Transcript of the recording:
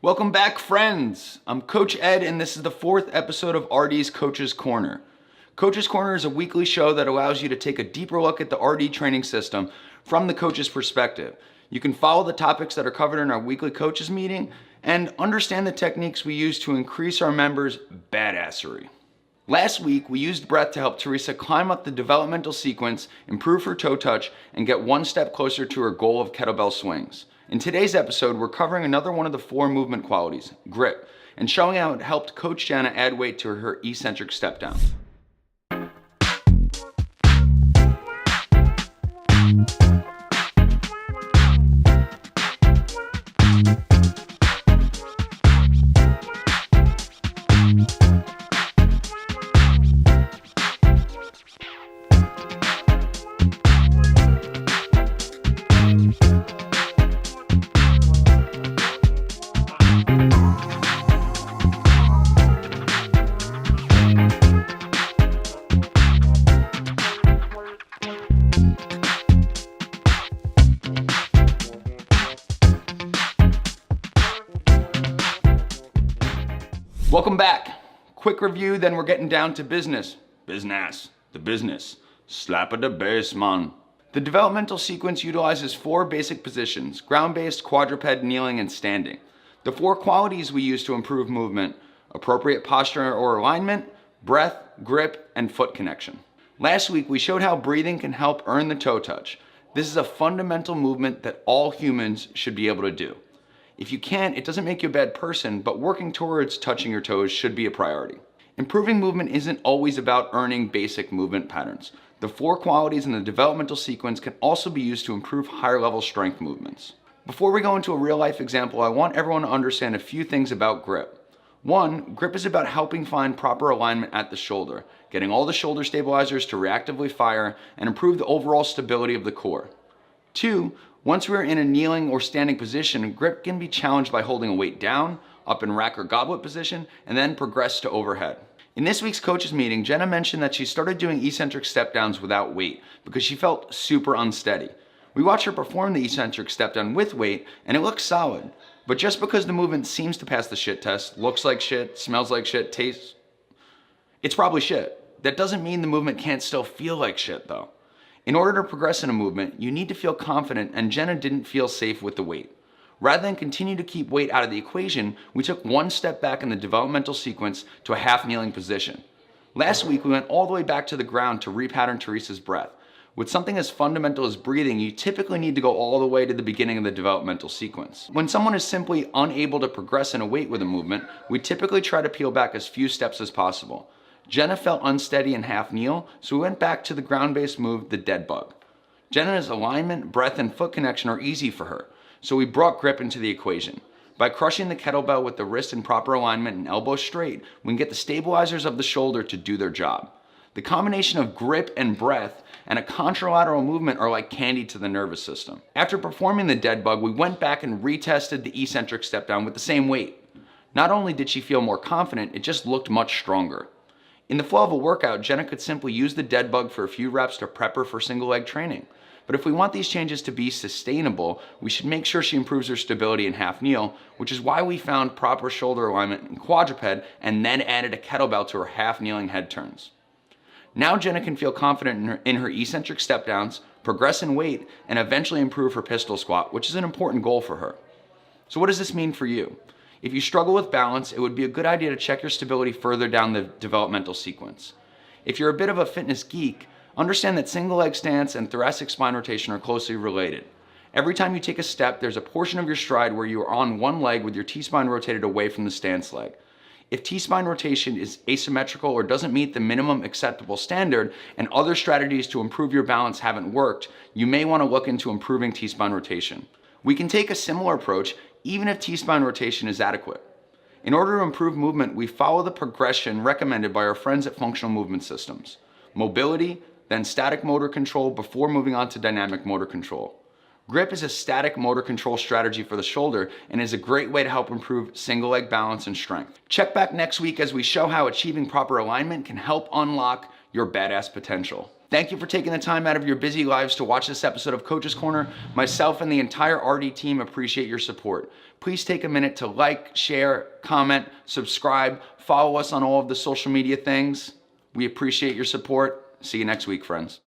Welcome back, friends. I'm Coach Ed, and this is the 4th episode of RD's Coach's Corner. Coach's Corner is a weekly show that allows you to take a deeper look at the RD training system from the coach's perspective. You can follow the topics that are covered in our weekly coaches meeting and understand the techniques we use to increase our members' badassery. Last week, we used breath to help Teresa climb up the developmental sequence, improve her toe touch, and get one step closer to her goal of kettlebell swings. In today's episode, we're covering another one of the 4 movement qualities, grip, and showing how it helped Coach Jenna add weight to her eccentric step down. Welcome back. Quick review, then we're getting down to business. The business. Slap of the bass, man. The developmental sequence utilizes 4 basic positions: ground-based, quadruped, kneeling, and standing. The 4 qualities we use to improve movement: appropriate posture or alignment, breath, grip, and foot connection. Last week, we showed how breathing can help earn the toe touch. This is a fundamental movement that all humans should be able to do. If you can't, it doesn't make you a bad person, but working towards touching your toes should be a priority. Improving movement isn't always about earning basic movement patterns. The 4 qualities in the developmental sequence can also be used to improve higher level strength movements. Before we go into a real life example, I want everyone to understand a few things about grip. 1, grip is about helping find proper alignment at the shoulder, getting all the shoulder stabilizers to reactively fire and improve the overall stability of the core. 2, once we're in a kneeling or standing position, grip can be challenged by holding a weight down, up in rack or goblet position, and then progress to overhead. In this week's coaches meeting, Jenna mentioned that she started doing eccentric step downs without weight because she felt super unsteady. We watched her perform the eccentric step down with weight, and it looks solid. But just because the movement seems to pass the shit test, looks like shit, smells like shit, tastes, it's probably shit. That doesn't mean the movement can't still feel like shit though. In order to progress in a movement, you need to feel confident, and Jenna didn't feel safe with the weight. Rather than continue to keep weight out of the equation, we took one step back in the developmental sequence to a half kneeling position. Last week, we went all the way back to the ground to repattern Teresa's breath. With something as fundamental as breathing, you typically need to go all the way to the beginning of the developmental sequence. When someone is simply unable to progress in a weight with a movement, we typically try to peel back as few steps as possible. Jenna felt unsteady in half kneel, so we went back to the ground-based move, the dead bug. Jenna's alignment, breath, and foot connection are easy for her, so we brought grip into the equation. By crushing the kettlebell with the wrist in proper alignment and elbows straight, we can get the stabilizers of the shoulder to do their job. The combination of grip and breath and a contralateral movement are like candy to the nervous system. After performing the dead bug, we went back and retested the eccentric step down with the same weight. Not only did she feel more confident, it just looked much stronger. In the flow of a workout, Jenna could simply use the dead bug for a few reps to prep her for single leg training. But if we want these changes to be sustainable, we should make sure she improves her stability in half kneel, which is why we found proper shoulder alignment in quadruped and then added a kettlebell to her half kneeling head turns. Now Jenna can feel confident in her eccentric step downs, progress in weight, and eventually improve her pistol squat, which is an important goal for her. So what does this mean for you? If you struggle with balance, it would be a good idea to check your stability further down the developmental sequence. If you're a bit of a fitness geek, understand that single leg stance and thoracic spine rotation are closely related. Every time you take a step, there's a portion of your stride where you are on one leg with your T-spine rotated away from the stance leg. If T-spine rotation is asymmetrical or doesn't meet the minimum acceptable standard and other strategies to improve your balance haven't worked, you may want to look into improving T-spine rotation. We can take a similar approach even if T-spine rotation is adequate. In order to improve movement, we follow the progression recommended by our friends at Functional Movement Systems. Mobility, then static motor control before moving on to dynamic motor control. Grip is a static motor control strategy for the shoulder and is a great way to help improve single leg balance and strength. Check back next week as we show how achieving proper alignment can help unlock your badass potential. Thank you for taking the time out of your busy lives to watch this episode of Coach's Corner. Myself and the entire RD team appreciate your support. Please take a minute to like, share, comment, subscribe, follow us on all of the social media things. We appreciate your support. See you next week, friends.